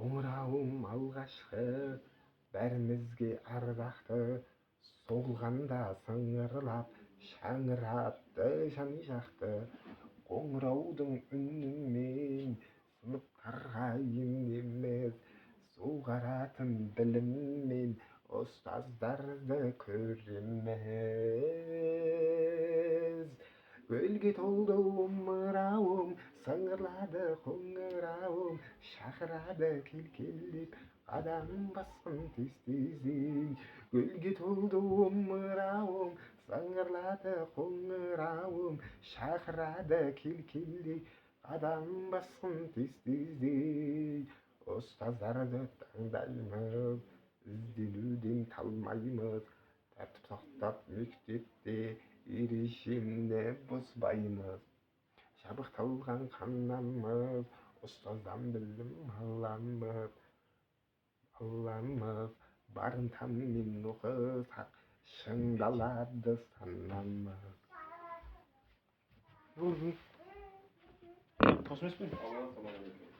Қоңырауым алғашқы бәрімізге ардақты, соғылғанда сыңғырлап шаңыратты жан жақты. Қоңыраудың үнінен сыныптарға енеміз, суғаратын біліммен ұстаздарды көреміз. Гүлге толды омырауым, сыңғырлады қоңырауым, шақырады кел-кел деп, қадам басқын тез-тез. Гүлге толды омырауым, сыңғырлады қоңырауым, шақырады кел-кел деп, қадам басқын тез-тез. Ұстаздарды таңдаймыз, ізденуден талмаймыз, тәртіп сақтап мектепте ережені бұзбаймыз. Жабықталған қанамыз, ұстаздан білім аламыз, барынтамен оқысақ, шыңдалады санамыз. Тосын емес пе?